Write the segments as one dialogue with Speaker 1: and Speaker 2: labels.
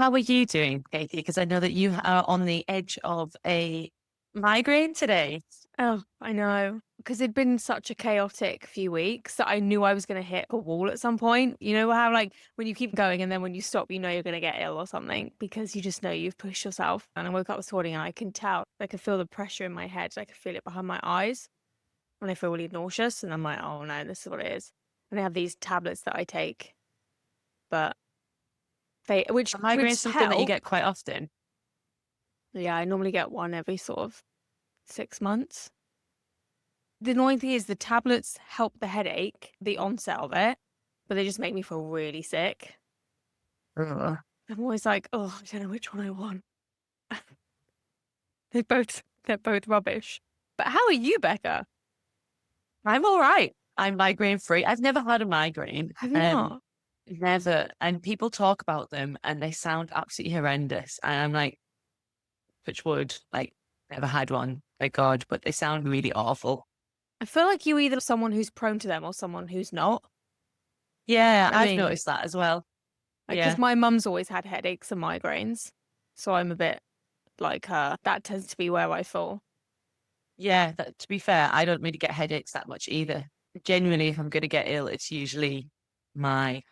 Speaker 1: How are you doing, Katie? Because I know that you are on the edge of a migraine today.
Speaker 2: Oh, I know. Because it'd been such a chaotic few weeks that I knew I was going to hit a wall at some point. You know how, like, when you keep going and then when you stop, you know you're going to get ill or something because you just know you've pushed yourself. And I woke up this morning and I can tell, I could feel the pressure in my head. I could feel it behind my eyes. And I feel really nauseous. And I'm like, oh no, this is what it is. And I have these tablets that I take, but they,
Speaker 1: A migraine is
Speaker 2: which
Speaker 1: something that you
Speaker 2: help.
Speaker 1: get quite often.
Speaker 2: Yeah, I normally get one every sort of 6 months. The annoying thing is the tablets help the headache, the onset of it, but they just make me feel really sick.
Speaker 1: Ugh.
Speaker 2: I'm always like, oh, I don't know which one I want. They're both rubbish. But how are you, Becca?
Speaker 1: I'm all right. I'm migraine free. I've never had a migraine.
Speaker 2: Have you not?
Speaker 1: Never. And people talk about them and they sound absolutely horrendous. And I'm like, which would like never had one, thank God, but they sound really awful.
Speaker 2: I feel like you either someone who's prone to them or someone who's not.
Speaker 1: Yeah,
Speaker 2: I
Speaker 1: I've
Speaker 2: mean,
Speaker 1: noticed that as well.
Speaker 2: because
Speaker 1: Yeah.
Speaker 2: my mum's always had headaches and migraines, so I'm a bit like her. That tends to be where I fall.
Speaker 1: Yeah, to be fair, I don't really get headaches that much either. Genuinely, if I'm going to get ill, it's usually my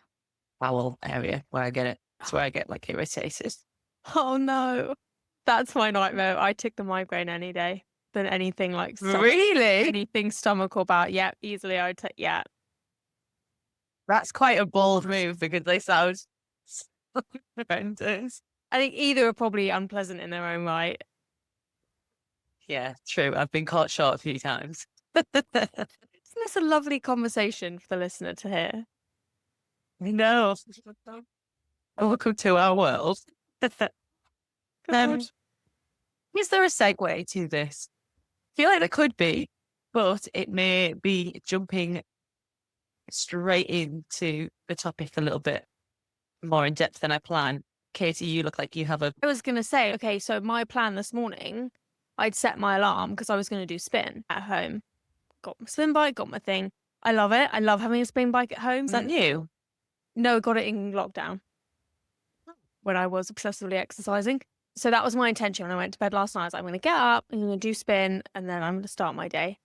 Speaker 1: bowel area where I get it. It's where I get like irritated.
Speaker 2: Oh no, that's my nightmare. I take the migraine any day than anything like
Speaker 1: Really?
Speaker 2: anything stomach or bowel. Yeah, easily I would take. Yeah,
Speaker 1: That's quite a bold move because they sound so horrendous.
Speaker 2: I think either are probably unpleasant in their own right.
Speaker 1: Yeah, true. I've been caught short a few times.
Speaker 2: Isn't this a lovely conversation for the listener to hear?
Speaker 1: No. Welcome to our world. Um,
Speaker 2: God.
Speaker 1: is there a segue to this? I feel like there could be, but it may be jumping straight into the topic a little bit more in depth than I planned. Katie, you look like you have a
Speaker 2: I was gonna say, okay, so my plan this morning, I'd set my alarm because I was gonna do spin at home. Got my spin bike, got my thing. I love it. I love having a spin bike at home.
Speaker 1: is that new?
Speaker 2: No, got it in lockdown when I was obsessively exercising. So that was my intention when I went to bed last night. I was like, I'm going to get up, I'm going to do spin, and then I'm going to start my day.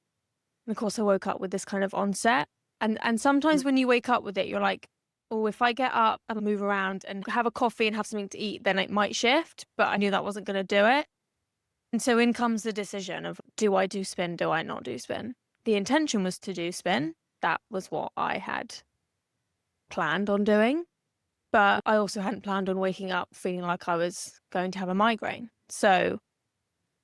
Speaker 2: And of course, I woke up with this kind of onset. And sometimes when you wake up with it, you're like, oh, if I get up and move around and have a coffee and have something to eat, then it might shift. But I knew that wasn't going to do it. And so in comes the decision of, do I do spin? Do I not do spin? The intention was to do spin. That was what I had planned on doing. But I also hadn't planned on waking up feeling like I was going to have a migraine. So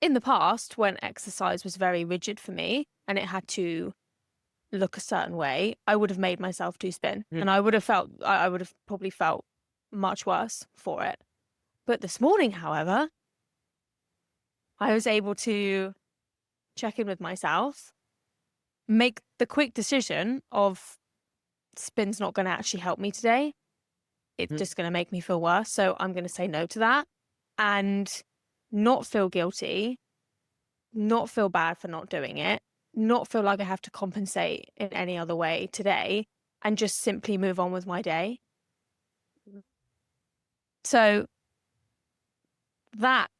Speaker 2: in the past, when exercise was very rigid for me and it had to look a certain way, I would have made myself do spin
Speaker 1: Mm.
Speaker 2: and I would have probably felt much worse for it. But this morning, however, I was able to check in with myself, make the quick decision of spin's not going to actually help me today. It's
Speaker 1: Mm.
Speaker 2: just going to make me feel worse. So I'm going to say no to that and not feel guilty, not feel bad for not doing it, not feel like I have to compensate in any other way today, and just simply move on with my day. So that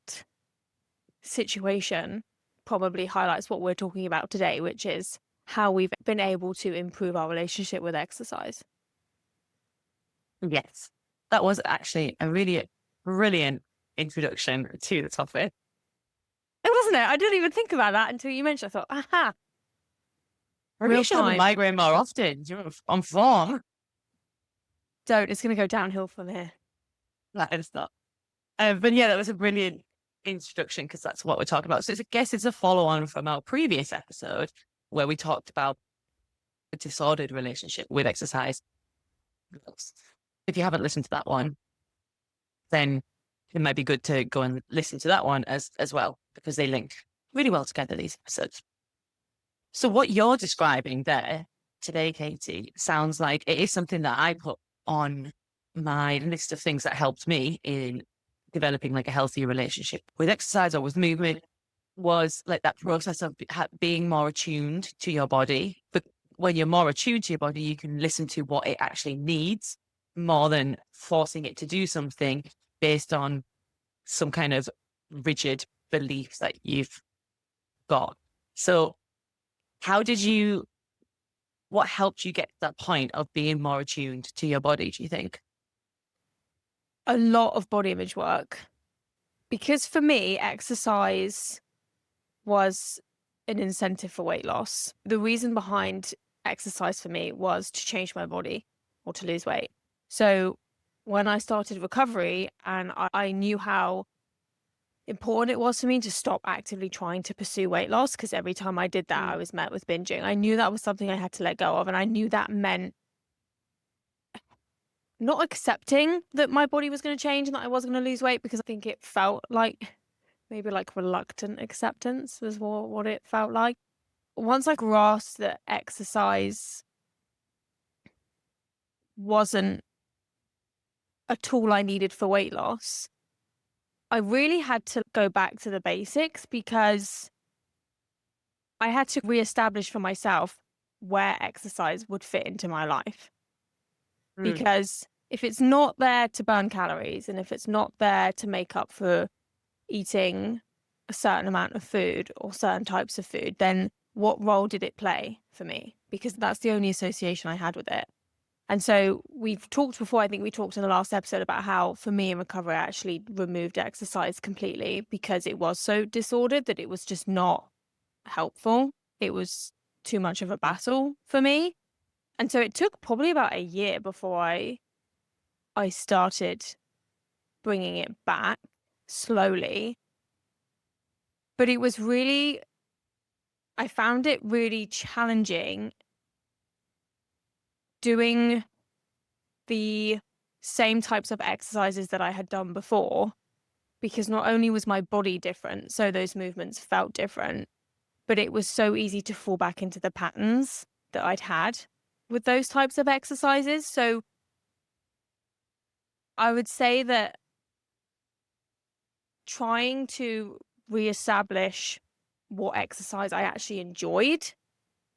Speaker 2: situation probably highlights what we're talking about today, which is how we've been able to improve our relationship with exercise.
Speaker 1: Yes, that was actually a really brilliant introduction to the topic.
Speaker 2: It wasn't it? I didn't even think about that until you mentioned. I thought, aha,
Speaker 1: Maybe you
Speaker 2: real
Speaker 1: should have a
Speaker 2: time.
Speaker 1: migraine more often. You're on form.
Speaker 2: Don't. It's going to go downhill from here.
Speaker 1: That is not. But yeah, that was a brilliant introduction because that's what we're talking about. So I guess it's a follow on from our previous episode where we talked about a disordered relationship with exercise. If you haven't listened to that one, then it might be good to go and listen to that one as well because they link really well together, these episodes. So what you're describing there today, Katie, sounds like it is something that I put on my list of things that helped me in developing like a healthy relationship with exercise or with movement, was like that process of being more attuned to your body. But when you're more attuned to your body, you can listen to what it actually needs more than forcing it to do something based on some kind of rigid beliefs that you've got. So what helped you get to that point of being more attuned to your body, do you think?
Speaker 2: A lot of body image work. Because for me, exercise was an incentive for weight loss. The reason behind exercise for me was to change my body or to lose weight. So when I started recovery and I knew how important it was for me to stop actively trying to pursue weight loss, because every time I did that, I was met with binging. I knew that was something I had to let go of. And I knew that meant not accepting that my body was going to change and that I was going to lose weight, because I think it felt like maybe like reluctant acceptance was what it felt like. Once I grasped that exercise wasn't a tool I needed for weight loss, I really had to go back to the basics, because I had to reestablish for myself where exercise would fit into my life. Because if it's not there to burn calories, and if it's not there to make up for eating a certain amount of food or certain types of food, then what role did it play for me? Because that's the only association I had with it. And so we've talked before, I think we talked in the last episode about how for me in recovery, I actually removed exercise completely because it was so disordered that it was just not helpful. It was too much of a battle for me. And so it took probably about a year before I started bringing it back slowly. But it was really, I found it really challenging doing the same types of exercises that I had done before, because not only was my body different, so those movements felt different, but it was so easy to fall back into the patterns that I'd had with those types of exercises. So I would say that trying to reestablish what exercise I actually enjoyed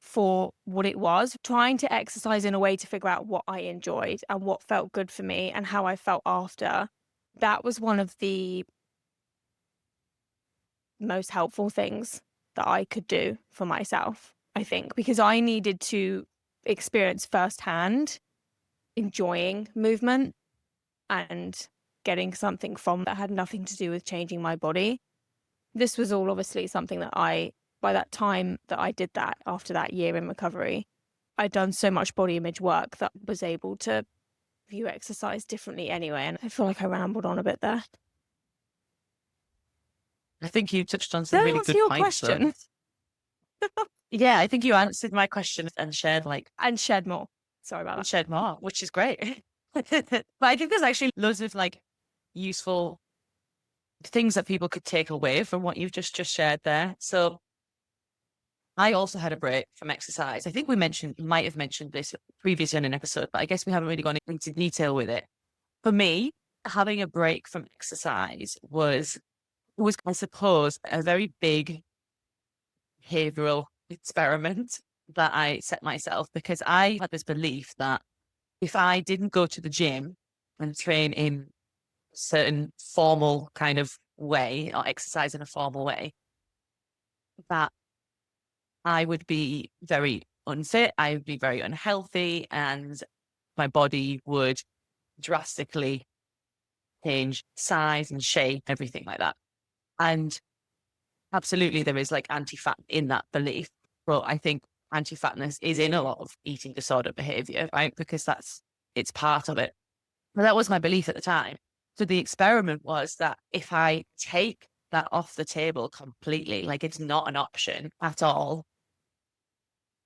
Speaker 2: for what it was, trying to exercise in a way to figure out what I enjoyed and what felt good for me and how I felt after, that was one of the most helpful things that I could do for myself, I think, because I needed to experience firsthand enjoying movement and getting something from that had nothing to do with changing my body. This was all obviously something that by that time that I did that, after that year in recovery, I'd done so much body image work that was able to view exercise differently anyway. And I feel like I rambled on a bit there.
Speaker 1: I think you touched on some
Speaker 2: Did I
Speaker 1: really
Speaker 2: answer
Speaker 1: good
Speaker 2: your
Speaker 1: points.
Speaker 2: question?
Speaker 1: Yeah, I think you answered my question and shared
Speaker 2: And shed more. Sorry about that.
Speaker 1: shared more, which is great. But I think there's actually loads of useful things that people could take away from what you've just shared there. So I also had a break from exercise. I think we might have mentioned this previously in an episode, but I guess we haven't really gone into detail with it. For me, having a break from exercise was, I suppose, a very big behavioral experiment that I set myself, because I had this belief that if I didn't go to the gym and train in a certain formal kind of way or exercise in a formal way, that I would be very unfit, I would be very unhealthy, and my body would drastically change size and shape, everything like that. And absolutely, there is anti-fat in that belief. But I think anti-fatness is in a lot of eating disorder behavior, right? Because it's part of it. But that was my belief at the time. So the experiment was that if I take that off the table completely, it's not an option at all,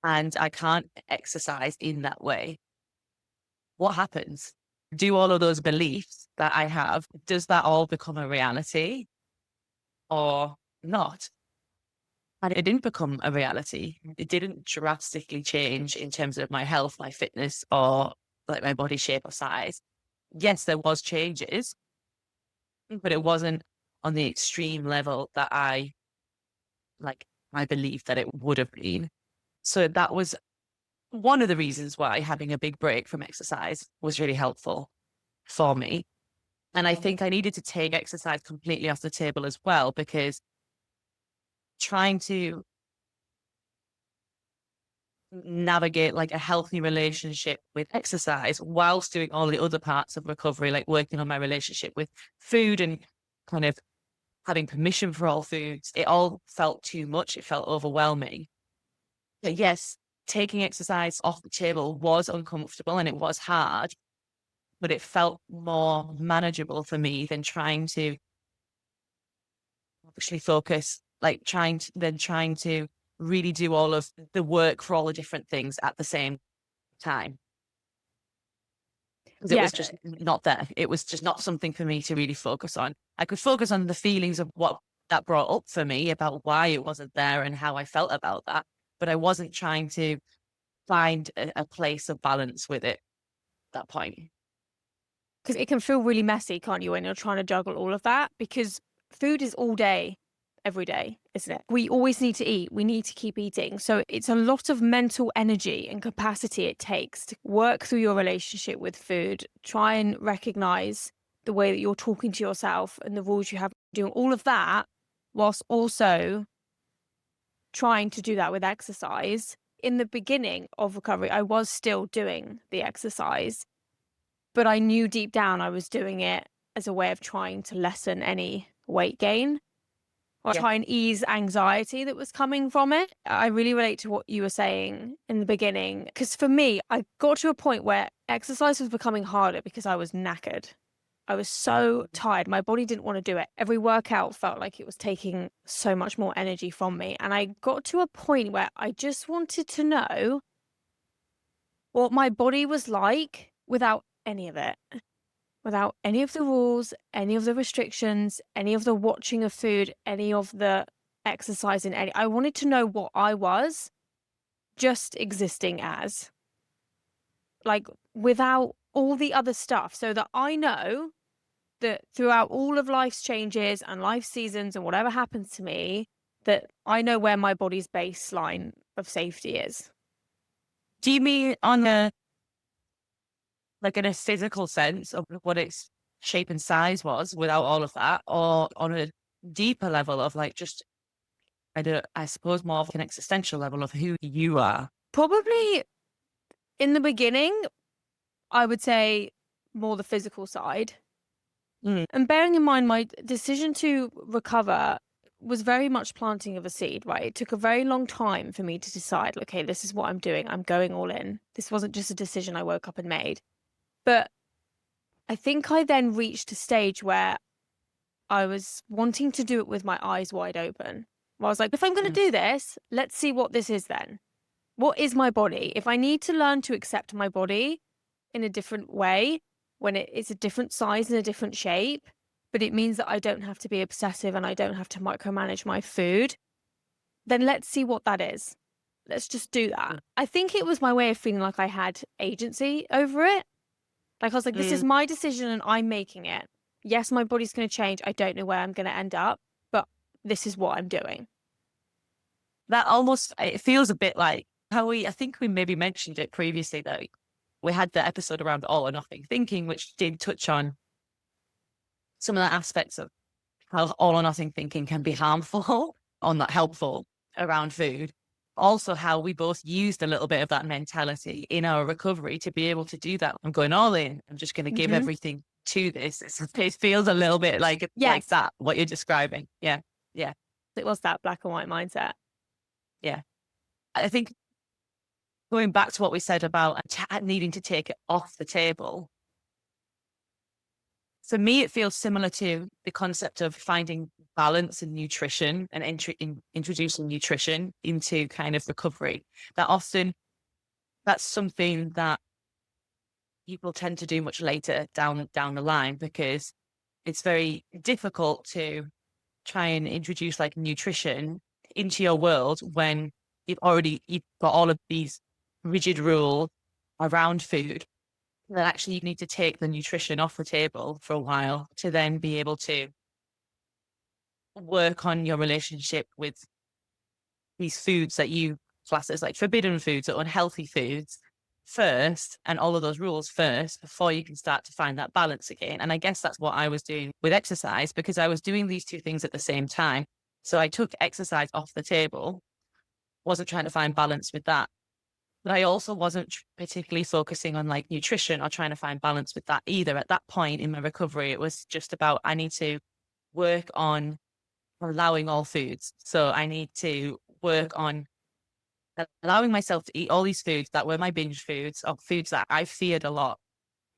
Speaker 1: and I can't exercise in that way, what happens? Do all of those beliefs that I have, does that all become a reality or not? And it didn't become a reality. It didn't drastically change in terms of my health, my fitness, or my body shape or size. Yes, there was changes, but it wasn't on the extreme level that I believed that it would have been. So that was one of the reasons why having a big break from exercise was really helpful for me. And I think I needed to take exercise completely off the table as well, because trying to navigate like a healthy relationship with exercise whilst doing all the other parts of recovery, like working on my relationship with food and kind of having permission for all foods, it all felt too much. It felt overwhelming. But yes, taking exercise off the table was uncomfortable and it was hard, but it felt more manageable for me than trying to actually focus, like trying to really do all of the work for all the different things at the same time. Because it
Speaker 2: Yeah,
Speaker 1: was just not there. It was just not something for me to really focus on. I could focus on the feelings of what that brought up for me about why it wasn't there and how I felt about that. But I wasn't trying to find a place of balance with it at that point.
Speaker 2: because it can feel really messy, can't you, when you're trying to juggle all of that? Because food is all day, every day, isn't it? We always need to eat. We need to keep eating. So it's a lot of mental energy and capacity it takes to work through your relationship with food, try and recognize the way that you're talking to yourself and the rules you have, doing all of that, whilst also trying to do that with exercise. In the beginning of recovery, I was still doing the exercise, but I knew deep down I was doing it as a way of trying to lessen any weight gain or
Speaker 1: Yeah.
Speaker 2: try and ease anxiety that was coming from it. I really relate to what you were saying in the beginning, because for me, I got to a point where exercise was becoming harder because I was knackered. I was so tired. My body didn't want to do it. Every workout felt like it was taking so much more energy from me. And I got to a point where I just wanted to know what my body was like without any of it, without any of the rules, any of the restrictions, any of the watching of food, any of the exercising. I wanted to know what I was just existing as, like without all the other stuff, so that I know that throughout all of life's changes and life seasons and whatever happens to me, that I know where my body's baseline of safety is.
Speaker 1: Do you mean on a like in a physical sense of what its shape and size was without all of that, or on a deeper level of like just I suppose more of an existential level of who you are?
Speaker 2: Probably in the beginning, I would say more the physical side.
Speaker 1: Mm.
Speaker 2: And bearing in mind, my decision to recover was very much planting of a seed, right? It took a very long time for me to decide, okay, this is what I'm doing. I'm going all in. This wasn't just a decision I woke up and made. But I think I then reached a stage where I was wanting to do it with my eyes wide open. I was like, if I'm going to
Speaker 1: Mm.
Speaker 2: do this, let's see what this is then. What is my body? If I need to learn to accept my body in a different way, when it is a different size and a different shape, but it means that I don't have to be obsessive and I don't have to micromanage my food, then let's see what that is. Let's just do that.
Speaker 1: Mm.
Speaker 2: I think it was my way of feeling like I had agency over it. Like I was like, this is
Speaker 1: Mm.
Speaker 2: my decision and I'm making it. Yes, my body's going to change. I don't know where I'm going to end up, but this is what I'm doing.
Speaker 1: That almost, it feels a bit like how I think we maybe mentioned it previously though. We had the episode around all or nothing thinking, which did touch on some of the aspects of how all or nothing thinking can be harmful or not helpful around food. Also, how we both used a little bit of that mentality in our recovery to be able to do that. I'm going all in. I'm just going to give
Speaker 2: Mm-hmm.
Speaker 1: everything to this. It feels a little bit like
Speaker 2: Yes,
Speaker 1: that, what you're describing. Yeah. Yeah.
Speaker 2: it was that black and white mindset.
Speaker 1: Yeah. I think going back to what we said about needing to take it off the table, for me, it feels similar to the concept of finding balance in nutrition and introducing nutrition into kind of recovery. That often that's something that people tend to do much later down the line, because it's very difficult to try and introduce like nutrition into your world when you've got all of these rigid rules around food, that actually you need to take the nutrition off the table for a while to then be able to work on your relationship with these foods that you class as like forbidden foods or unhealthy foods, first and all of those rules first before you can start to find that balance again. And I guess that's what I was doing with exercise, because I was doing these two things at the same time. So I took exercise off the table, wasn't trying to find balance with that. But I also wasn't particularly focusing on like nutrition or trying to find balance with that either. At that point in my recovery, it was just about, I need to work on allowing all foods. So I need to work on allowing myself to eat all these foods that were my binge foods, or foods that I feared a lot,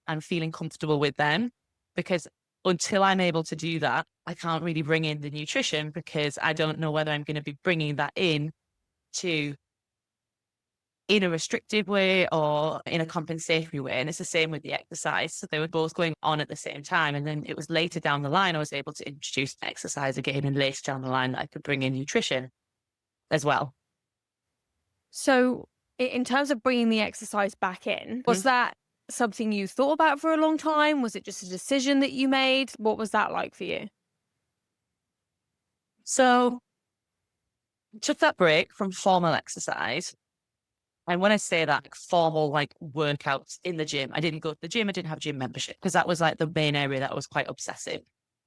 Speaker 1: and feeling comfortable with them. Because until I'm able to do that, I can't really bring in the nutrition, because I don't know whether I'm going to be bringing that in a restrictive way or in a compensatory way. And it's the same with the exercise. So they were both going on at the same time. And then it was later down the line, I was able to introduce exercise again, and later down the line, I could bring in nutrition as well.
Speaker 2: So in terms of bringing the exercise back in, was that something you thought about for a long time? Was it just a decision that you made? What was that like for you?
Speaker 1: So I took that break from formal exercise. And when I say that, like, formal, like workouts in the gym, I didn't go to the gym. I didn't have a gym membership, because that was like the main area that was quite obsessive.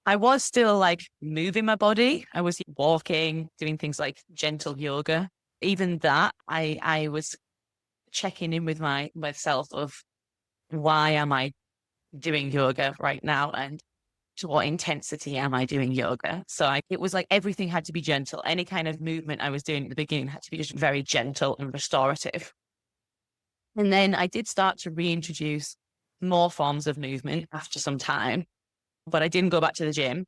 Speaker 1: I was still like moving my body. I was walking, doing things like gentle yoga. Even that, I was checking in with myself of, why am I doing yoga right now, and to what intensity am I doing yoga? So it was like everything had to be gentle. Any kind of movement I was doing at the beginning had to be just very gentle and restorative. And then I did start to reintroduce more forms of movement after some time, but I didn't go back to the gym.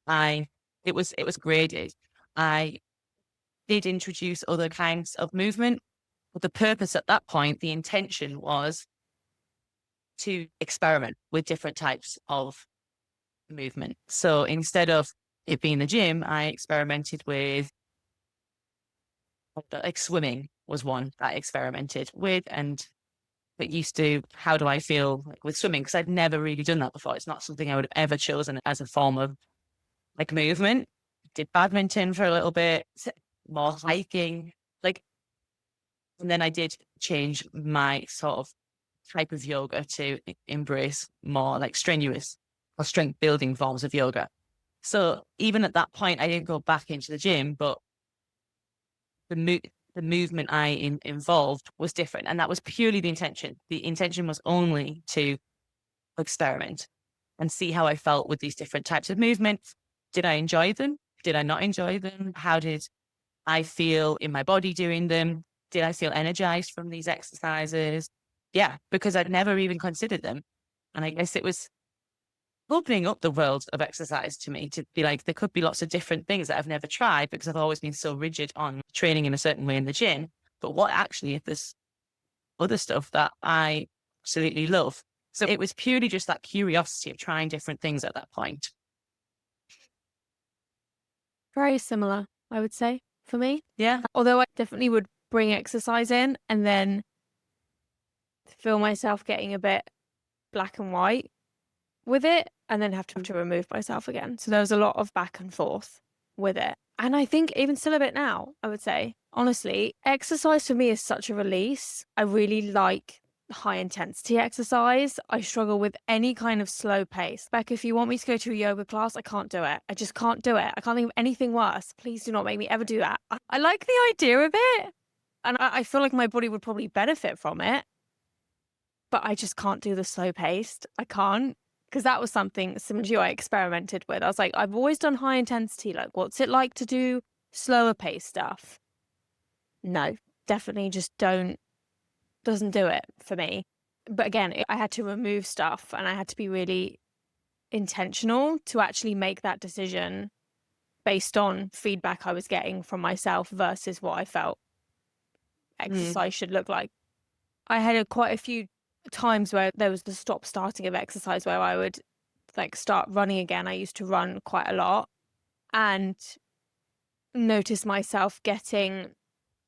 Speaker 1: It was graded. I did introduce other kinds of movement, but the purpose at that point, the intention was to experiment with different types of movement. So instead of it being the gym, I experimented with, like, swimming was one that I experimented with, and it used to, how do I feel like with swimming? Because I'd never really done that before. It's not something I would have ever chosen as a form of like movement. Did badminton for a little bit, more hiking, like, and then I did change my sort of type of yoga to embrace more like strenuous or strength building forms of yoga. So even at that point, I didn't go back into the gym, but the movement I involved was different. And that was purely the intention. The intention was only to experiment and see how I felt with these different types of movements. Did I enjoy them? Did I not enjoy them? How did I feel in my body doing them? Did I feel energized from these exercises? Yeah, because I'd never even considered them. And I guess it was opening up the world of exercise to me, to be like, there could be lots of different things that I've never tried, because I've always been so rigid on training in a certain way in the gym. But what actually, if there's other stuff that I absolutely love? So it was purely just that curiosity of trying different things at that point.
Speaker 2: Very similar, I would say, for me.
Speaker 1: Yeah.
Speaker 2: Although I definitely would bring exercise in and then feel myself getting a bit black and white with it, and then have to remove myself again. So there was a lot of back and forth with it. And I think even still a bit now, I would say, honestly, exercise for me is such a release. I really like high intensity exercise. I struggle with any kind of slow pace. Beck, if you want me to go to a yoga class, I can't do it. I just can't do it. I can't think of anything worse. Please do not make me ever do that. I like the idea of it, and I feel like my body would probably benefit from it, but I just can't do the slow paced. I can't. Because that was something similar to you I experimented with. I was like, I've always done high intensity. Like, what's it like to do slower pace stuff? No, definitely just doesn't do it for me. But again, I had to remove stuff, and I had to be really intentional to actually make that decision based on feedback I was getting from myself versus what I felt exercise should look like. I had quite a few times where there was the stop starting of exercise where I would like start running again. I used to run quite a lot, and notice myself getting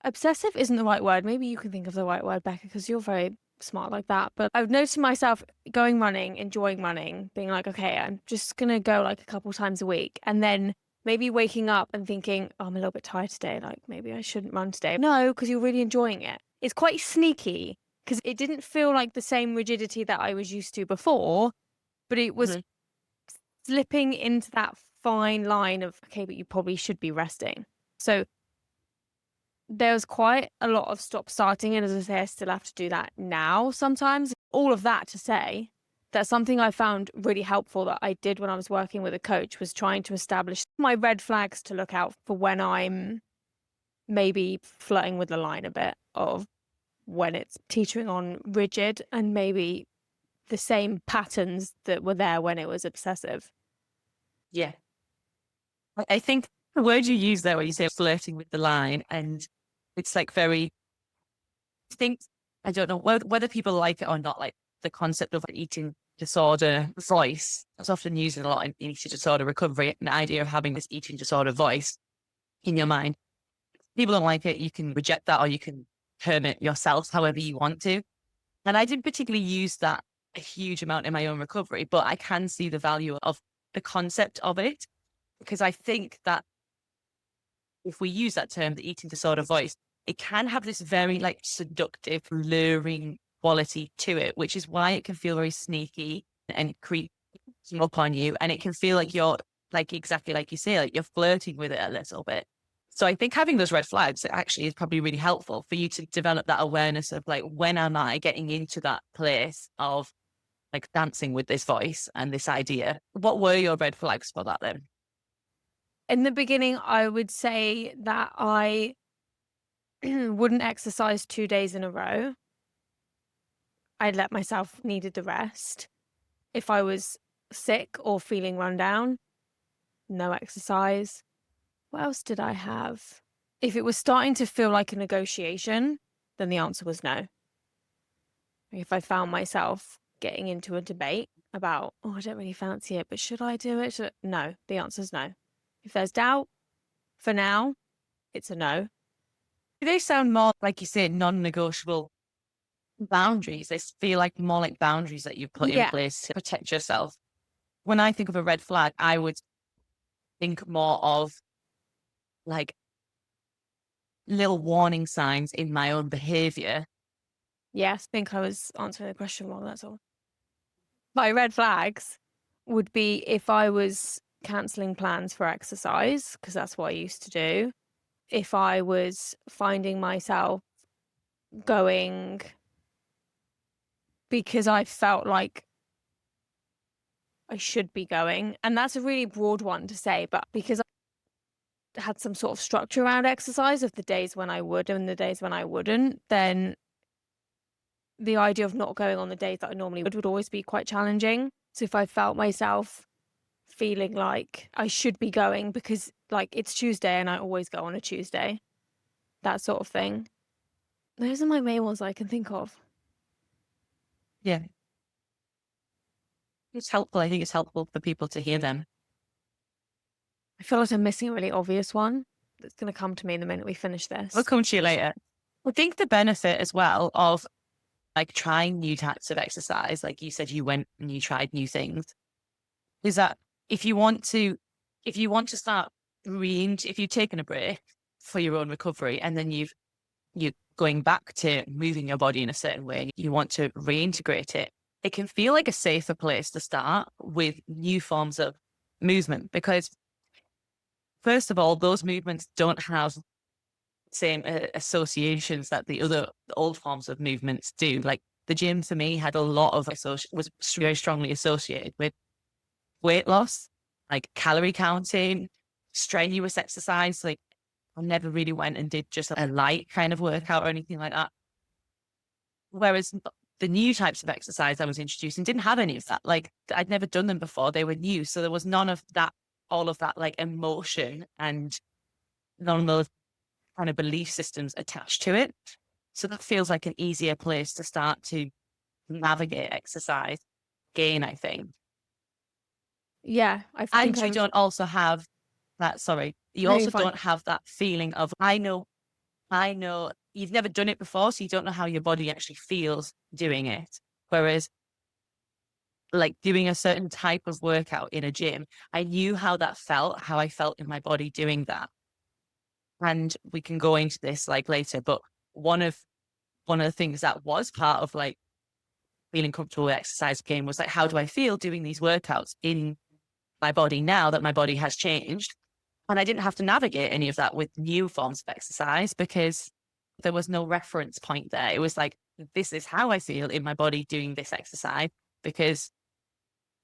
Speaker 2: obsessive isn't the right word. Maybe you can think of the right word, Becca, because you're very smart like that. But I would notice myself going running, enjoying running, being like, okay, I'm just going to go like a couple times a week. And then maybe waking up and thinking, oh, I'm a little bit tired today. Like maybe I shouldn't run today. No, because you're really enjoying it. It's quite sneaky because it didn't feel like the same rigidity that I was used to before, but it was
Speaker 1: Mhm.
Speaker 2: slipping into that fine line of, okay, but you probably should be resting. So there was quite a lot of stop starting. And as I say, I still have to do that now sometimes. All of that to say that something I found really helpful that I did when I was working with a coach was trying to establish my red flags to look out for when I'm maybe flirting with the line a bit of when it's teetering on rigid and maybe the same patterns that were there when it was obsessive.
Speaker 1: Yeah. I think the word you use there when you say flirting with the line, and it's like very, I think, I don't know whether people like it or not, like the concept of an eating disorder voice. That's often used a lot in eating disorder recovery, an idea of having this eating disorder voice in your mind. People don't like it. You can reject that or you can term it yourself however you want to. And I didn't particularly use that a huge amount in my own recovery, but I can see the value of the concept of it because I think that if we use that term, the eating disorder voice, it can have this very like seductive, luring quality to it, which is why it can feel very sneaky and creep up on you. And it can feel like you're like exactly like you say, like you're flirting with it a little bit. So I think having those red flags actually is probably really helpful for you to develop that awareness of like, when am I getting into that place of like dancing with this voice and this idea? What were your red flags for that then?
Speaker 2: In the beginning, I would say that I wouldn't exercise 2 days in a row. I'd let myself needed the rest. If I was sick or feeling run down, no exercise. What else did I have? If it was starting to feel like a negotiation, then the answer was no. If I found myself getting into a debate about, oh, I don't really fancy it, but should I do it? No, the answer's no. If there's doubt, for now, it's a no.
Speaker 1: They sound more, like you say, non-negotiable boundaries. They feel like more like boundaries that you put in
Speaker 2: Yeah.
Speaker 1: place to protect yourself. When I think of a red flag, I would think more of like little warning signs in my own behavior.
Speaker 2: Yes, I think I was answering the question wrong, that's all. My red flags would be if I was cancelling plans for exercise, because that's what I used to do. If I was finding myself going because I felt like I should be going. And that's a really broad one to say, but because I had some sort of structure around exercise of the days when I would and the days when I wouldn't, then the idea of not going on the days that I normally would always be quite challenging. So if I felt myself feeling like I should be going because like it's Tuesday and I always go on a Tuesday, that sort of thing. Those are my main ones I can think of.
Speaker 1: Yeah. It's helpful. I think it's helpful for people to hear them.
Speaker 2: I feel like I'm missing a really obvious one that's going to come to me the minute we finish
Speaker 1: We'll
Speaker 2: this.
Speaker 1: come to you later. I think the benefit as well of like trying new types of exercise, like you said, you went and you tried new things, is that if you want to, if you want to start if you've taken a break for your own recovery and then you're going back to moving your body in a certain way and you want to reintegrate it, it can feel like a safer place to start with new forms of movement because first of all, those movements don't have same associations that the old forms of movements do. Like the gym for me had a lot of was very strongly associated with weight loss, like calorie counting, strenuous exercise. Like I never really went and did just a light kind of workout or anything like that. Whereas the new types of exercise I was introducing didn't have any of that. Like I'd never done them before. They were new. So there was none of that, all of that like emotion and none of those kind of belief systems attached to it. So that feels like an easier place to start to navigate exercise again, I think.
Speaker 2: Yeah, I think
Speaker 1: And you
Speaker 2: I'm.
Speaker 1: don't also have that, sorry, you
Speaker 2: No, you're
Speaker 1: also
Speaker 2: fine.
Speaker 1: don't have that feeling of, I know you've never done it before, so you don't know how your body actually feels doing it. Whereas like doing a certain type of workout in a gym, I knew how that felt, how I felt in my body doing that. And we can go into this like later, but one of one of the things that was part of like feeling comfortable with exercise again was like, how do I feel doing these workouts in my body now that my body has changed? And I didn't have to navigate any of that with new forms of exercise because there was no reference point there. It was like, this is how I feel in my body doing this exercise because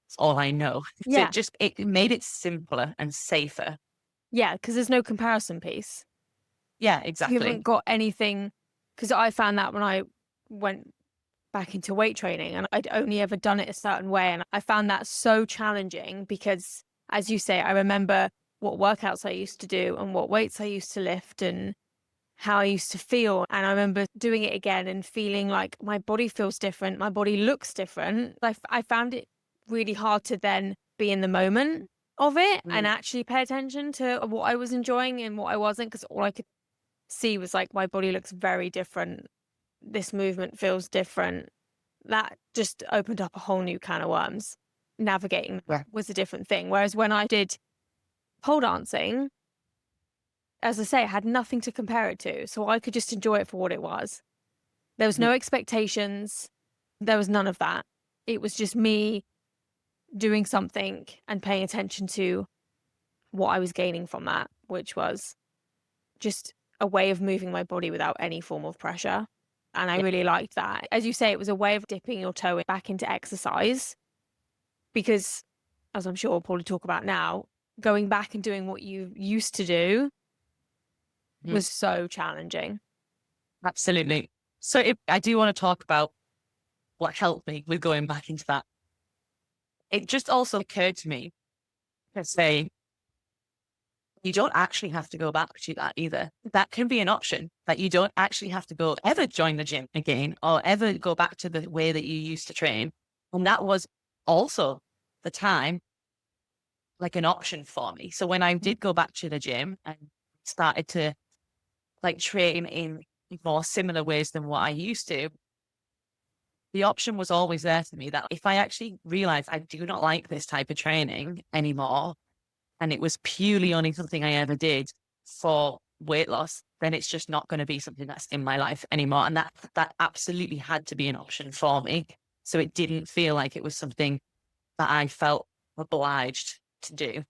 Speaker 1: it's all I know. So
Speaker 2: Yeah.
Speaker 1: it made it simpler and safer.
Speaker 2: Yeah, because there's no comparison piece.
Speaker 1: Yeah,
Speaker 2: You
Speaker 1: exactly.
Speaker 2: haven't got anything, because I found that when I went back into weight training and I'd only ever done it a certain way. And I found that so challenging because, as you say, I remember what workouts I used to do and what weights I used to lift and how I used to feel. And I remember doing it again and feeling like my body feels different, my body looks different. I found it really hard to then be in the moment of it and actually pay attention to what I was enjoying and what I wasn't, because all I could see was like, my body looks very different. This movement feels different. That just opened up a whole new can of worms. Navigating
Speaker 1: Yeah.
Speaker 2: was a different thing. Whereas when I did pole dancing, as I say, I had nothing to compare it to. So I could just enjoy it for what it was. There was no expectations. There was none of that. It was just me doing something and paying attention to what I was gaining from that, which was just a way of moving my body without any form of pressure. And I really liked that. As you say, it was a way of dipping your toe back into exercise because, as I'm sure we'll probably talk about now, going back and doing what you used to do was so challenging.
Speaker 1: Absolutely. So I do want to talk about what helped me with going back into that. It just also occurred to me to say, you don't actually have to go back to that either. That can be an option, that you don't actually have to go ever join the gym again or ever go back to the way that you used to train. And that was also the time like an option for me. So when I did go back to the gym and started to like train in more similar ways than what I used to, the option was always there for me that if I actually realized I do not like this type of training anymore, and it was purely only something I ever did for weight loss, then it's just not going to be something that's in my life anymore. And that absolutely had to be an option for me. So it didn't feel like it was something that I felt obliged to do.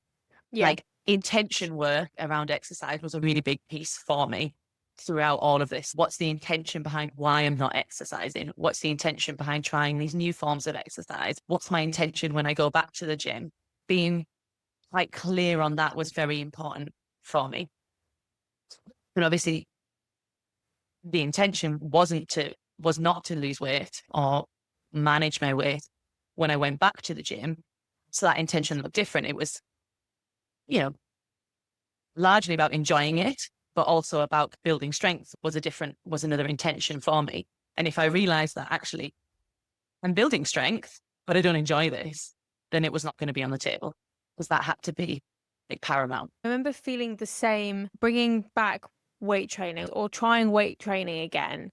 Speaker 2: Yeah.
Speaker 1: Like intention work around exercise was a really big piece for me throughout all of this. What's the intention behind why I'm not exercising? What's the intention behind trying these new forms of exercise? What's my intention when I go back to the gym? Being quite clear on that was very important for me. And obviously the intention was not to lose weight or manage my weight when I went back to the gym. So that intention looked different. It was, largely about enjoying it, but also about building strength was another intention for me. And if I realized that actually I'm building strength, but I don't enjoy this, then it was not going to be on the table because that had to be like paramount.
Speaker 2: I remember feeling the same, bringing back weight training or trying weight training again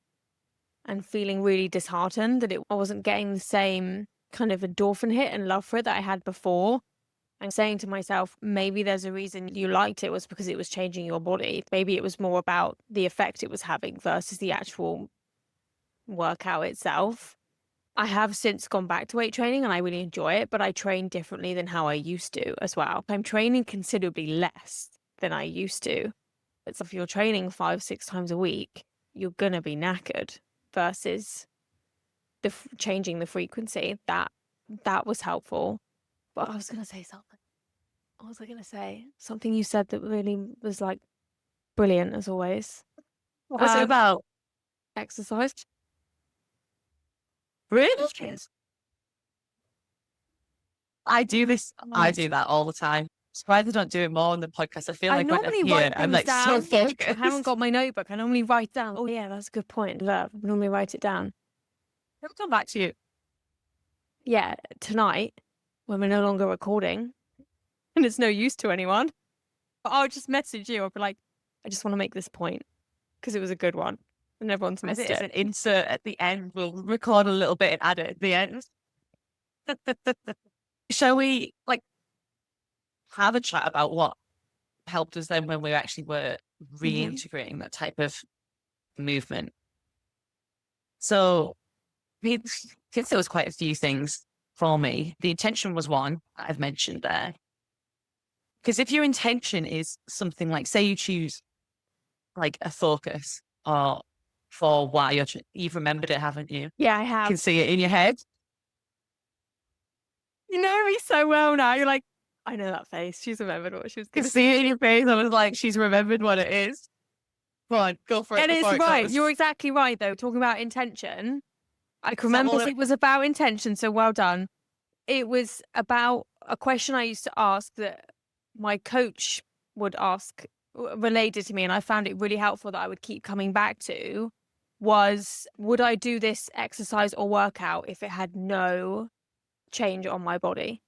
Speaker 2: and feeling really disheartened that I wasn't getting the same kind of endorphin hit and love for it that I had before. And saying to myself, maybe there's a reason you liked it was because it was changing your body. Maybe it was more about the effect it was having versus the actual workout itself. I have since gone back to weight training and I really enjoy it, but I train differently than how I used to as well. I'm training considerably less than I used to. It's if you're training 5-6 times a week, you're going to be knackered versus changing the frequency. That was helpful. But I was going to say something. What was I going to say? Something you said that really was like brilliant as always.
Speaker 1: What was it about?
Speaker 2: Exercise.
Speaker 1: Really? I do this. I do that all the time. Surprised I don't do it more on the podcast. I feel
Speaker 2: I
Speaker 1: like when I'm
Speaker 2: normally
Speaker 1: here,
Speaker 2: write
Speaker 1: I'm
Speaker 2: things
Speaker 1: like so
Speaker 2: down.
Speaker 1: focused.
Speaker 2: I haven't got my notebook. I normally write down. Oh yeah, that's a good point. Look, I normally write it down.
Speaker 1: I'll come back to you.
Speaker 2: Yeah, tonight when we're no longer recording and it's no use to anyone, I'll just message you. I'll be like, I just want to make this point because it was a good one and everyone's
Speaker 1: As
Speaker 2: missed
Speaker 1: it is
Speaker 2: it.
Speaker 1: an insert at the end, we'll record a little bit and add it at the end. Shall we like have a chat about what helped us then when we actually were reintegrating that type of movement? So since there was quite a few things for me, the intention was one I've mentioned there. Because if your intention is something like, say you choose like a focus or for why you've remembered it, haven't you?
Speaker 2: Yeah, I
Speaker 1: You
Speaker 2: have.
Speaker 1: can see it in your head.
Speaker 2: You know me so well now. You're like, I know that face. She's remembered what she was
Speaker 1: You can
Speaker 2: going to
Speaker 1: see it in your face. I was like, she's remembered what it is. Go on, go for it
Speaker 2: And it's
Speaker 1: before it
Speaker 2: right.
Speaker 1: goes.
Speaker 2: You're exactly right, though. Talking about intention, I can
Speaker 1: Is that
Speaker 2: remember
Speaker 1: all
Speaker 2: it was about intention. So well done. It was about a question I used to ask that my coach would ask related to me. And I found it really helpful that I would keep coming back to was, would I do this exercise or workout if it had no change on my body?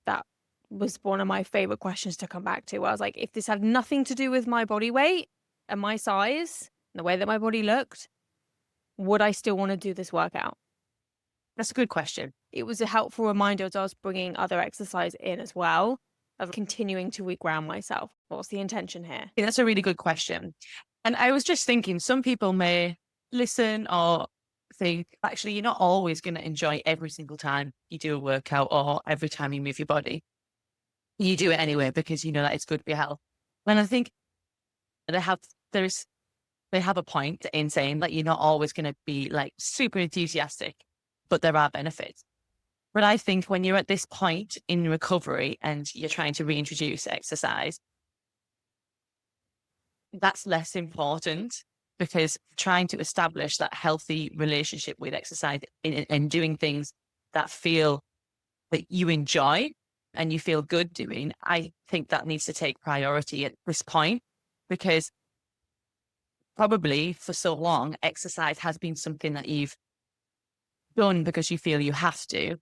Speaker 2: That was one of my favorite questions to come back to. Where I was like, if this had nothing to do with my body weight and my size, and the way that my body looked, would I still want to do this workout?
Speaker 1: That's a good question.
Speaker 2: It was a helpful reminder as I was bringing other exercise in as well, of continuing to reground myself. What's the intention here?
Speaker 1: Yeah, that's a really good question. And I was just thinking, some people may listen or think, actually, you're not always going to enjoy every single time you do a workout or every time you move your body. You do it anyway because you know that it's good for your health. And I think they have there's they have a point in saying that you're not always going to be like super enthusiastic, but there are benefits. But I think when you're at this point in recovery and you're trying to reintroduce exercise, that's less important because trying to establish that healthy relationship with exercise and doing things that feel that you enjoy and you feel good doing, I think that needs to take priority at this point because probably for so long, exercise has been something that you've done because you feel you have to.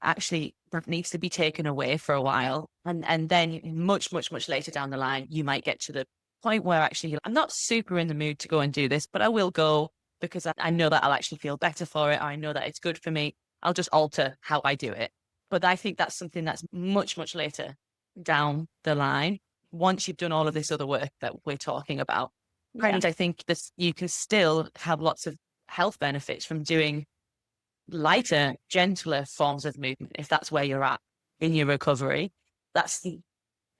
Speaker 1: Actually, that needs to be taken away for a while. And then much later down the line, you might get to the point where actually I'm not super in the mood to go and do this, but I will go because I know that I'll actually feel better for it. Or I know that it's good for me. I'll just alter how I do it. But I think that's something that's much later down the line. Once you've done all of this other work that we're talking about.
Speaker 2: Yeah.
Speaker 1: And I think this you can still have lots of health benefits from doing lighter, gentler forms of movement, if that's where you're at in your recovery. That's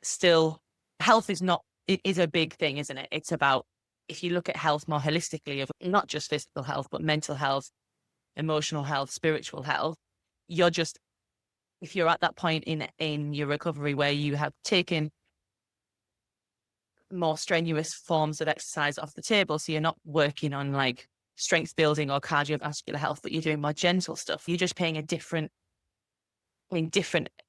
Speaker 1: still health is not, it is a big thing, isn't it? It's about, if you look at health more holistically, of not just physical health, but mental health, emotional health, spiritual health, you're just, if you're at that point in your recovery where you have taken more strenuous forms of exercise off the table, so you're not working on like strength building or cardiovascular health, but you're doing more gentle stuff. You're just paying different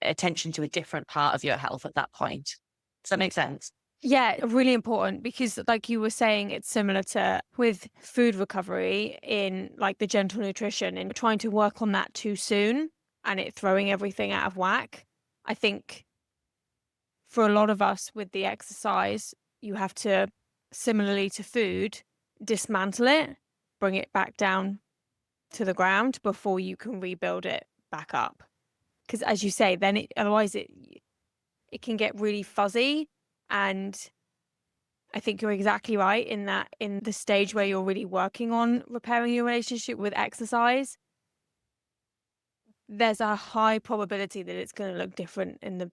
Speaker 1: attention to a different part of your health at that point. Does that make sense?
Speaker 2: Yeah, really important because like you were saying, it's similar to with food recovery in like the gentle nutrition and trying to work on that too soon and it throwing everything out of whack. I think for a lot of us with the exercise, you have to, similarly to food, dismantle it, bring it back down to the ground before you can rebuild it back up. Because as you say, then otherwise it can get really fuzzy. And I think you're exactly right in that in the stage where you're really working on repairing your relationship with exercise, there's a high probability that it's going to look different in the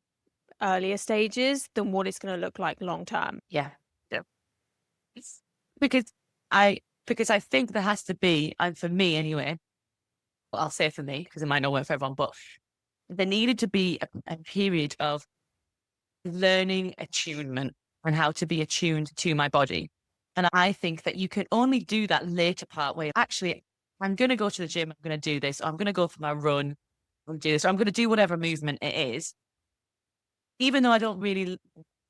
Speaker 2: earlier stages than what it's going to look like long term.
Speaker 1: Yeah. Yeah. Because because I think there has to be, and for me anyway, well, I'll say for me because it might not work for everyone, but there needed to be a period of learning attunement and how to be attuned to my body. And I think that you can only do that later part where actually I'm going to go to the gym, I'm going to do this, or I'm going to go for my run and do this, or I'm going to do whatever movement it is, even though I don't really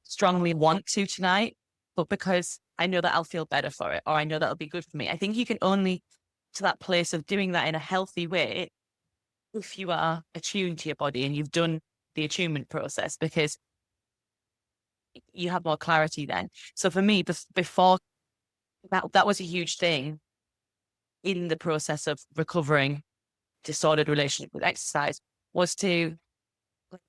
Speaker 1: strongly want to tonight, but because I know that I'll feel better for it, or I know that'll be good for me. I think you can only to that place of doing that in a healthy way if you are attuned to your body and you've done the attunement process, because you have more clarity then. So for me, before that was a huge thing in the process of recovering disordered relationship with exercise, was to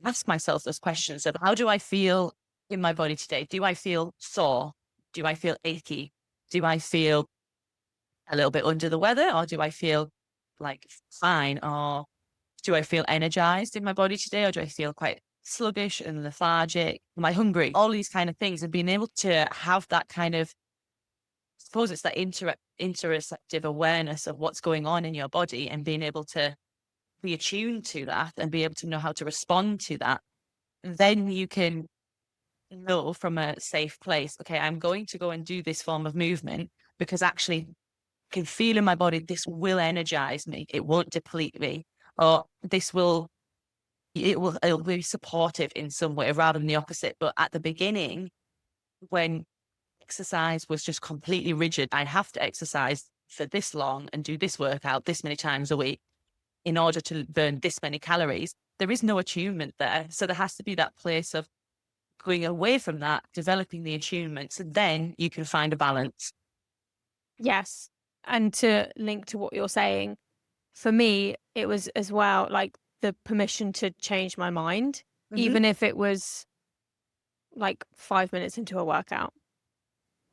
Speaker 1: ask myself those questions of how do I feel in my body today? Do I feel sore? Do I feel achy? Do I feel a little bit under the weather, or do I feel like fine, or do I feel energized in my body today, or do I feel quite sluggish and lethargic? Am I hungry? All these kind of things, and being able to have that kind of, I suppose it's that interoceptive awareness of what's going on in your body, and being able to be attuned to that and be able to know how to respond to that. Then you can know from a safe place, okay, I'm going to go and do this form of movement because actually I can feel in my body this will energize me. It won't deplete me. Or it'll be supportive in some way rather than the opposite. But at the beginning, when exercise was just completely rigid, I have to exercise for this long and do this workout this many times a week in order to burn this many calories. There is no attunement there. So there has to be that place of going away from that, developing the attunement. So then you can find a balance.
Speaker 2: Yes. And to link to what you're saying, for me, it was as well like the permission to change my mind, even if it was like 5 minutes into a workout.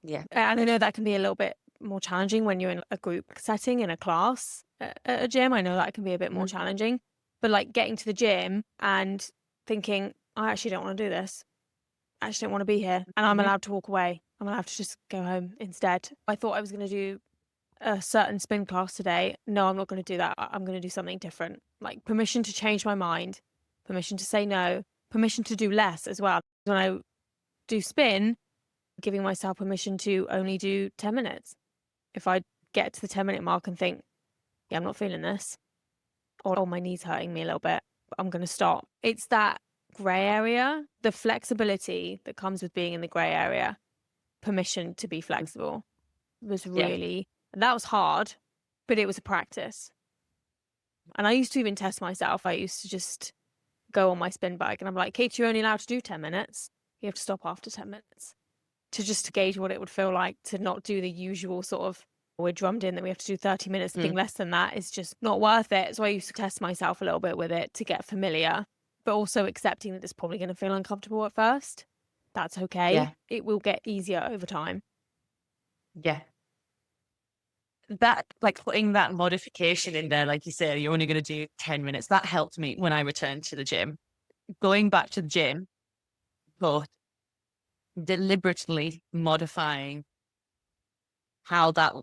Speaker 1: Yeah.
Speaker 2: And I know that can be a little bit more challenging when you're in a group setting in a class at a gym. I know that can be a bit more challenging, but like getting to the gym and thinking, I actually don't want to do this. I actually don't want to be here. And I'm allowed to walk away. I'm allowed to just go home instead. I thought I was going to do a certain spin class today. No, I'm not going to do that. I'm going to do something different. Like permission to change my mind, permission to say no, permission to do less as well. When I do spin, giving myself permission to only do 10 minutes. If I get to the 10-minute mark and think, yeah, I'm not feeling this, or oh, my knee's hurting me a little bit, I'm going to stop. It's that gray area, the flexibility that comes with being in the gray area, permission to be flexible was really, that was hard, but it was a practice. And I used to even test myself. I used to just go on my spin bike and I'm like, Kate, you're only allowed to do 10 minutes. You have to stop after 10 minutes to gauge what it would feel like to not do the usual sort of, we're drummed in that we have to do 30 minutes. Anything less than that is just not worth it. So I used to test myself a little bit with it to get familiar, but also accepting that it's probably going to feel uncomfortable at first. That's okay.
Speaker 1: Yeah.
Speaker 2: It will get easier over time.
Speaker 1: Yeah. That, like putting that modification in there, like you said, you're only going to do 10 minutes. That helped me when I returned to the gym. Going back to the gym, but deliberately modifying how that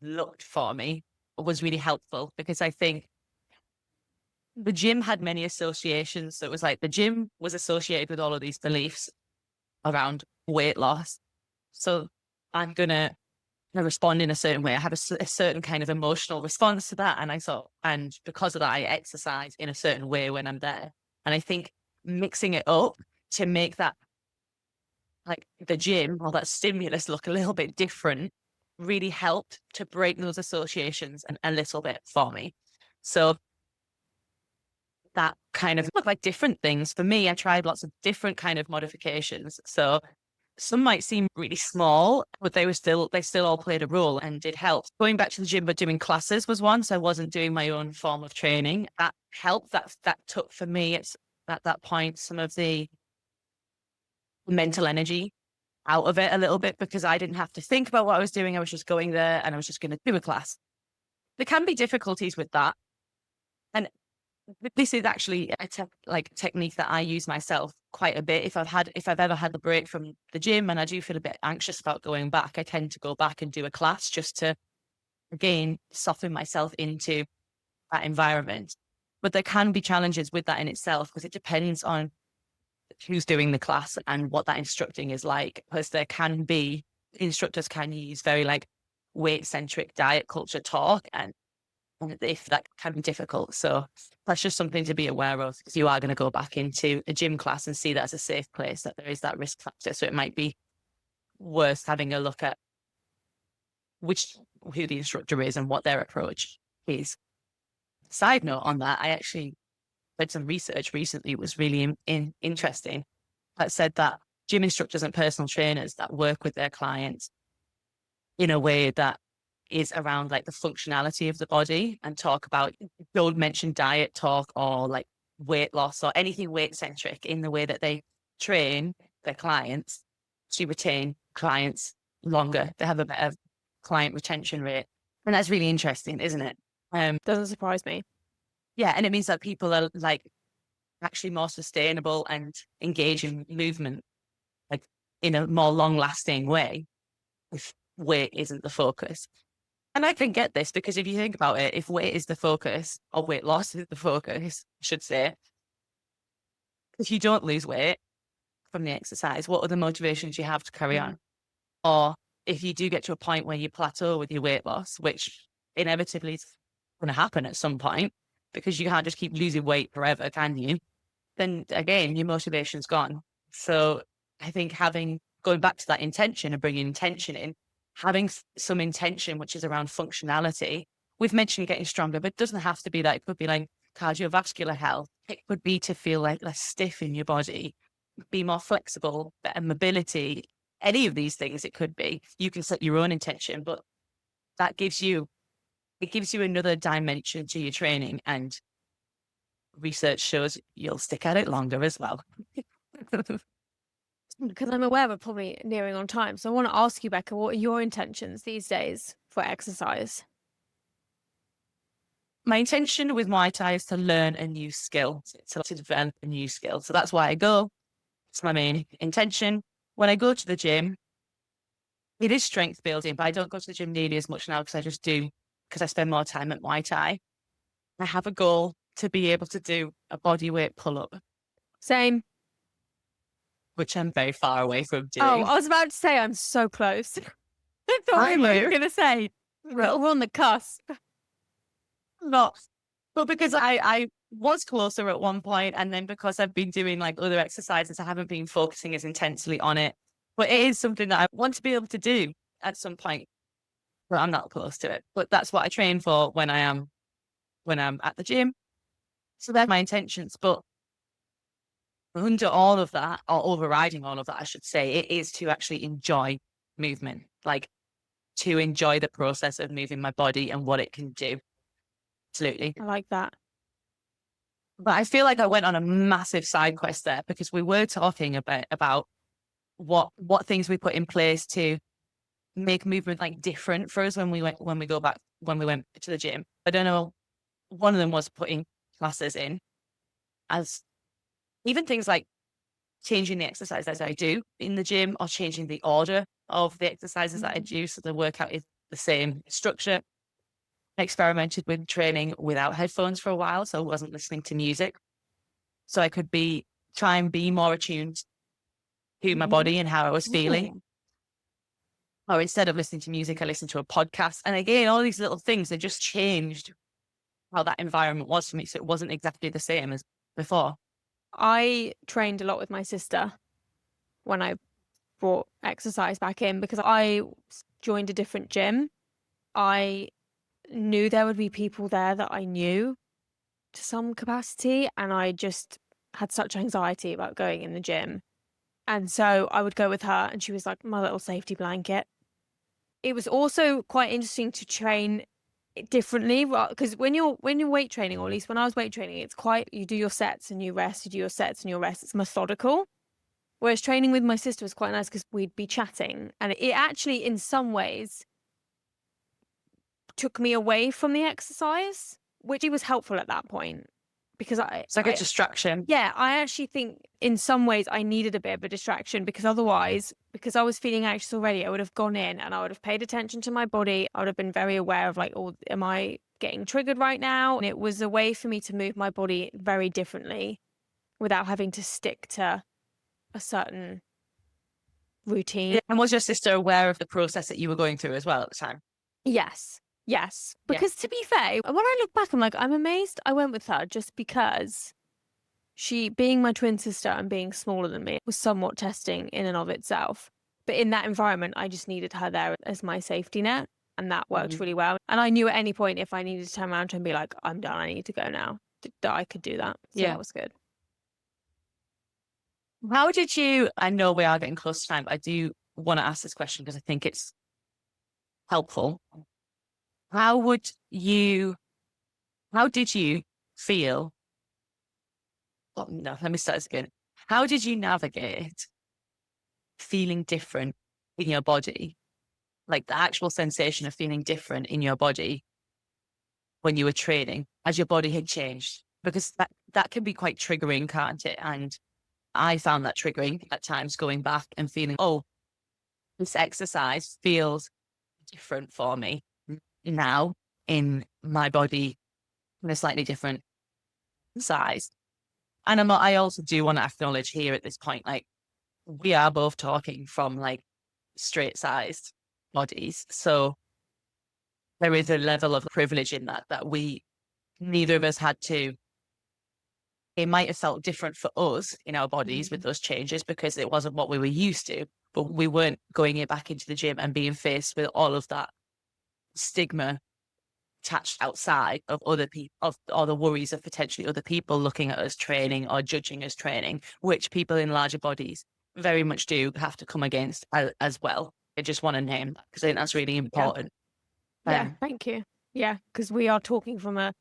Speaker 1: looked for me was really helpful, because I think the gym had many associations. So it was like the gym was associated with all of these beliefs around weight loss. So I'm going to respond in a certain way. I have a certain kind of emotional response to that. And because of that, I exercise in a certain way when I'm there. And I think mixing it up to make that, like the gym or that stimulus, look a little bit different really helped to break those associations a little bit for me. So that kind of looked like different things. For me, I tried lots of different kind of modifications. So some might seem really small, but they still all played a role and did help. Going back to the gym, but doing classes was one. So I wasn't doing my own form of training. That helped. That took for me, it's at that point, some of the mental energy out of it a little bit, because I didn't have to think about what I was doing. I was just going there and I was just going to do a class. There can be difficulties with that. And this is actually a technique that I use myself quite a bit. If I've ever had the break from the gym and I do feel a bit anxious about going back, I tend to go back and do a class just to, again, soften myself into that environment. But there can be challenges with that in itself, because it depends on who's doing the class and what that instructing is like. Because instructors can use very like weight centric diet culture talk, and if that can be difficult. So that's just something to be aware of, because you are going to go back into a gym class and see that as a safe place, that there is that risk factor. So it might be worth having a look at who the instructor is and what their approach is. Side note on that, I actually read some research recently. It was really interesting, that said that gym instructors and personal trainers that work with their clients in a way that is around like the functionality of the body, and don't mention diet talk or like weight loss or anything weight centric in the way that they train their clients to retain clients longer. They have a better client retention rate. And that's really interesting, isn't it?
Speaker 2: Doesn't surprise me.
Speaker 1: Yeah. And it means that people are like actually more sustainable and engage in movement, like in a more long lasting way, if weight isn't the focus. And I can get this because if you think about it, if weight is the focus or weight loss is the focus, I should say, if you don't lose weight from the exercise, what other motivations you have to carry on? Or if you do get to a point where you plateau with your weight loss, which inevitably is going to happen at some point because you can't just keep losing weight forever, can you? Then again, your motivation's gone. So I think going back to that intention and bringing intention in, having some intention, which is around functionality. We've mentioned getting stronger, but it doesn't have to be that. It could be like cardiovascular health. It could be to feel like less stiff in your body, be more flexible, better mobility, any of these things it could be. You can set your own intention, but it gives you another dimension to your training, and research shows you'll stick at it longer as well.
Speaker 2: Because I'm aware we're probably nearing on time. So I want to ask you, Becca, what are your intentions these days for exercise?
Speaker 1: My intention with Muay Thai is to learn a new skill, to develop a new skill. So that's why I go. It's my main intention. When I go to the gym, it is strength building, but I don't go to the gym nearly as much now because I spend more time at Muay Thai. I have a goal to be able to do a bodyweight pull-up,
Speaker 2: Same.
Speaker 1: which I'm very far away from
Speaker 2: Oh,
Speaker 1: doing.
Speaker 2: I was about to say I'm so close. I thought you were going to say we're on the cusp.
Speaker 1: Not, but because I was closer at one point, and then because I've been doing like other exercises, I haven't been focusing as intensely on it. But it is something that I want to be able to do at some point. But I'm not close to it. But that's what I train for when I'm at the gym. So they're my intentions. But under all of that, or overriding all of that, I should say, it is to actually enjoy movement, like to enjoy the process of moving my body and what it can do. Absolutely.
Speaker 2: I like that.
Speaker 1: But I feel like I went on a massive side quest there because we were talking about what things we put in place to make movement like different for us when we went to the gym. I don't know. One of them was putting classes in, as even things like changing the exercises I do in the gym or changing the order of the exercises that I do so the workout is the same structure. I experimented with training without headphones for a while, so I wasn't listening to music. So I could try and be more attuned to my body and how I was feeling. Or instead of listening to music, I listened to a podcast. And again, all these little things, they just changed how that environment was for me. So it wasn't exactly the same as before.
Speaker 2: I trained a lot with my sister when I brought exercise back in because I joined a different gym. I knew there would be people there that I knew to some capacity, and I just had such anxiety about going in the gym. And so I would go with her, and she was like my little safety blanket. It was also quite interesting to train differently because when you're weight training, or at least when I was weight training, it's quite, you do your sets and you rest, you do your sets and you rest. It's methodical. Whereas training with my sister was quite nice because we'd be chatting, and it actually in some ways took me away from the exercise, which was helpful at that point because
Speaker 1: It's like a distraction.
Speaker 2: Yeah, I actually think in some ways I needed a bit of a distraction because otherwise, because I was feeling anxious already, I would have gone in and I would have paid attention to my body. I would have been very aware of like, oh, am I getting triggered right now? And it was a way for me to move my body very differently without having to stick to a certain routine.
Speaker 1: Yeah. And was your sister aware of the process that you were going through as well at the time?
Speaker 2: Yes. Yes. Because to be fair, when I look back, I'm like, I'm amazed I went with her just because she, being my twin sister and being smaller than me, was somewhat testing in and of itself. But in that environment, I just needed her there as my safety net. And that worked really well. And I knew at any point if I needed to turn around to her and be like, I'm done, I need to go now, that I could do that. So that was good.
Speaker 1: How did you, I know we are getting close to time, but I do want to ask this question because I think it's helpful. How did you feel? Oh, no, let me start this again. How did you navigate feeling different in your body like the actual sensation of feeling different in your body when you were training as your body had changed, because that can be quite triggering, can't it? And I found that triggering at times, going back and feeling, oh, this exercise feels different for me now in my body in a slightly different size. And I also do want to acknowledge here at this point, like, we are both talking from like straight sized bodies. So there is a level of privilege in that we, neither of us had to, it might have felt different for us in our bodies with those changes because it wasn't what we were used to, but we weren't going back into the gym and being faced with all of that stigma attached outside of other people, of all the worries of potentially other people looking at us training or judging us training, which people in larger bodies very much do have to come against as well. I just want to name that because I think that's really important.
Speaker 2: Yeah, thank you. Yeah, because we are talking from a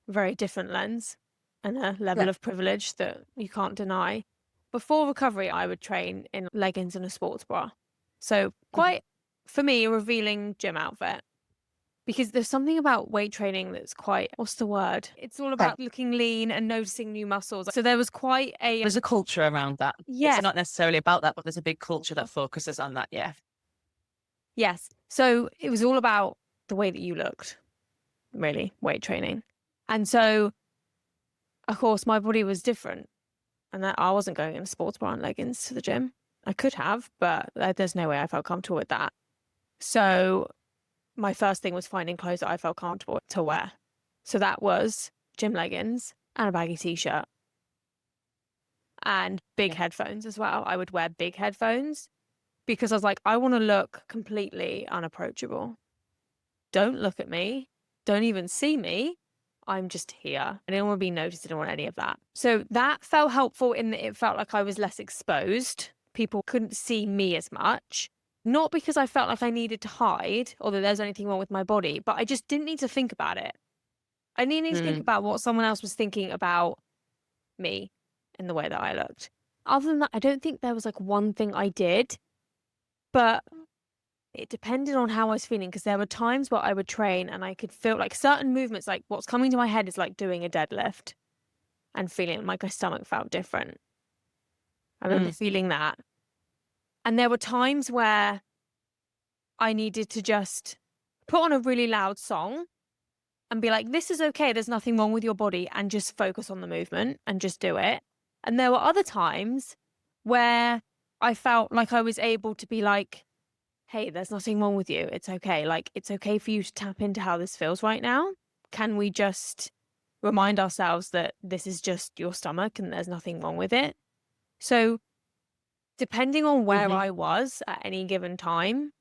Speaker 2: very different lens and a level of privilege that you can't deny. Before recovery, I would train in leggings and a sports bra. So quite, for me, a revealing gym outfit. Because there's something about weight training that's quite, what's the word? It's all about looking lean and noticing new muscles. So there was quite a...
Speaker 1: There's a culture around that.
Speaker 2: Yes.
Speaker 1: It's not necessarily about that, but there's a big culture that focuses on that. Yeah.
Speaker 2: Yes. So it was all about the way that you looked, really, weight training. And so, of course, my body was different and that I wasn't going in sports bra and leggings to the gym. I could have, but there's no way I felt comfortable with that. So my first thing was finding clothes that I felt comfortable to wear. So that was gym leggings and a baggy t-shirt and big headphones as well. I would wear big headphones because I was like, I want to look completely unapproachable. Don't look at me. Don't even see me. I'm just here. I didn't want to be noticed. I didn't want any of that. So that felt helpful in that it felt like I was less exposed. People couldn't see me as much. Not because I felt like I needed to hide or that there's anything wrong with my body, but I just didn't need to think about it. I didn't need to think about what someone else was thinking about me in the way that I looked. Other than that, I don't think there was like one thing I did, but it depended on how I was feeling because there were times where I would train and I could feel like certain movements, like what's coming to my head is like doing a deadlift and feeling like my stomach felt different. I remember feeling that. And there were times where I needed to just put on a really loud song and be like, this is okay. There's nothing wrong with your body, and just focus on the movement and just do it. And there were other times where I felt like I was able to be like, hey, there's nothing wrong with you. It's okay. Like, it's okay for you to tap into how this feels right now. Can we just remind ourselves that this is just your stomach and there's nothing wrong with it? So depending on where I was at any given time,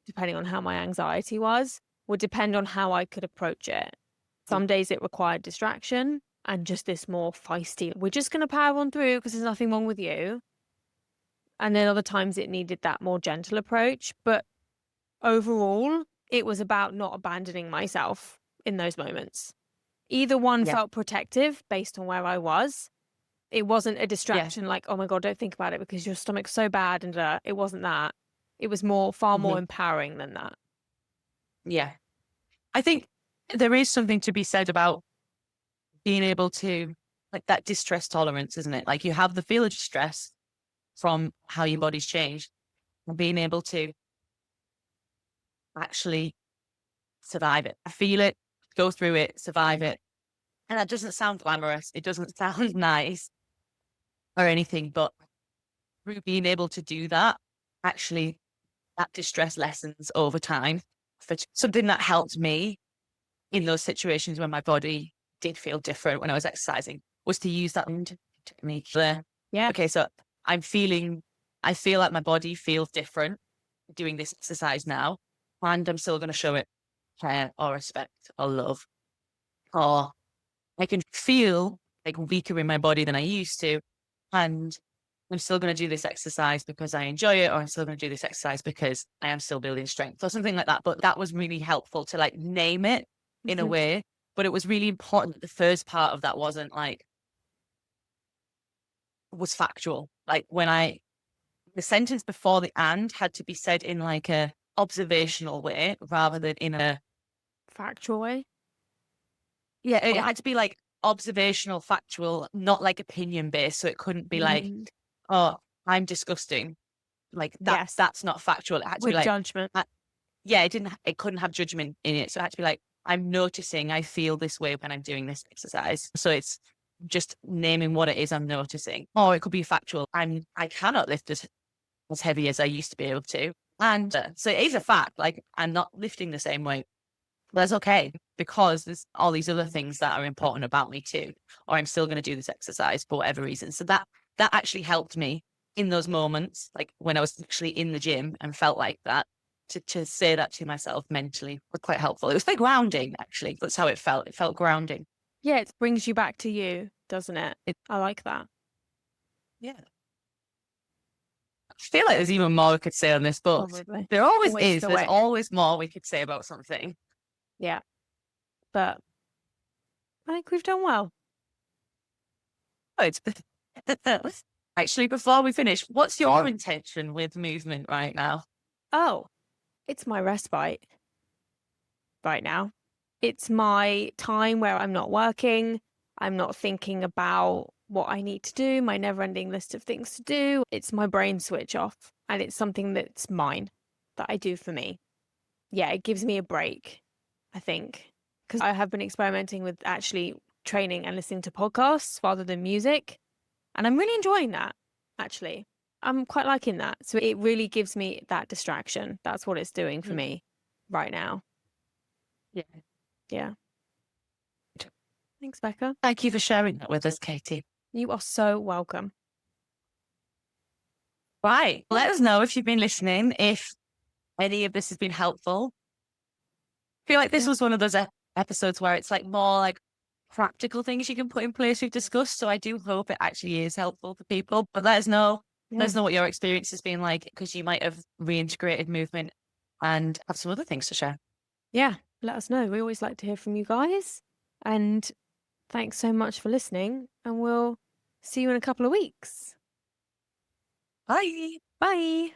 Speaker 2: depending on how my anxiety was, would depend on how I could approach it. Some days it required distraction and just this more feisty, we're just going to power on through because there's nothing wrong with you. And then other times it needed that more gentle approach. But overall, it was about not abandoning myself in those moments. Either one felt protective based on where I was. It wasn't a distraction like, oh my God, don't think about it because your stomach's so bad. And it wasn't that. It was far more empowering than that.
Speaker 1: Yeah. I think there is something to be said about being able to, like, that distress tolerance, isn't it? Like, you have the feel of distress from how your body's changed and being able to actually survive it. Feel it, go through it, survive it. And that doesn't sound glamorous. It doesn't sound nice or anything, but through being able to do that, actually, that distress lessens over time. For something that helped me in those situations when my body did feel different when I was exercising was to use that technique there.
Speaker 2: Yeah.
Speaker 1: Okay, so I feel like my body feels different doing this exercise now, and I'm still going to show it care or respect or love. Or I can feel like weaker in my body than I used to, and I'm still going to do this exercise because I enjoy it, or I'm still going to do this exercise because I am still building strength or something like that. But that was really helpful to like name it in a way. But it was really important that the first part of that wasn't like, was factual. Like when the sentence before the and had to be said in like a, observational way rather than in a
Speaker 2: Factual way.
Speaker 1: yeah, it had to be like observational, factual, not like opinion based. So it couldn't be like,
Speaker 2: Mm,
Speaker 1: oh, I'm disgusting. Like
Speaker 2: yes.
Speaker 1: that's not factual. It had to be
Speaker 2: With
Speaker 1: like,
Speaker 2: judgment.
Speaker 1: yeah, it couldn't have judgment in it. So it had to be like, I'm noticing I feel this way when I'm doing this exercise. So it's just naming what it is I'm noticing. Or it could be factual. I cannot lift as heavy as I used to be able to. And so it is a fact, like I'm not lifting the same weight. That's okay because there's all these other things that are important about me too. Or I'm still going to do this exercise for whatever reason. So that actually helped me in those moments, like when I was actually in the gym and felt like that, to say that to myself mentally was quite helpful. It was very grounding, actually. That's how it felt. It felt grounding.
Speaker 2: Yeah, it brings you back to you, doesn't it? I like that.
Speaker 1: Yeah. I feel like there's even more we could say on this, but
Speaker 2: Probably.
Speaker 1: there always
Speaker 2: Always
Speaker 1: is.
Speaker 2: the
Speaker 1: There's
Speaker 2: way.
Speaker 1: always more we could say about something.
Speaker 2: Yeah. But I think we've done well.
Speaker 1: Good. Actually, before we finish, what's your intention with movement right now?
Speaker 2: Oh, it's my respite right now. It's my time where I'm not working. I'm not thinking about what I need to do, my never ending list of things to do. It's my brain switch off, and it's something that's mine that I do for me. Yeah, it gives me a break, I think, because I have been experimenting with actually training and listening to podcasts rather than music. And I'm really enjoying that, actually. I'm quite liking that. So it really gives me that distraction. That's what it's doing for me right now.
Speaker 1: Yeah.
Speaker 2: Yeah. Thanks, Becca.
Speaker 1: Thank you for sharing that with us, Katie.
Speaker 2: You are so welcome.
Speaker 1: Right. Let us know if you've been listening, if any of this has been helpful. I feel like this was one of those episodes where it's like more like practical things you can put in place we've discussed. So I do hope it actually is helpful for people. But let us know. Let us know what your experience has been like, because you might have reintegrated movement and have some other things to share.
Speaker 2: Yeah, let us know. We always like to hear from you guys. And thanks so much for listening. And we'll see you in a couple of weeks.
Speaker 1: Bye.
Speaker 2: Bye.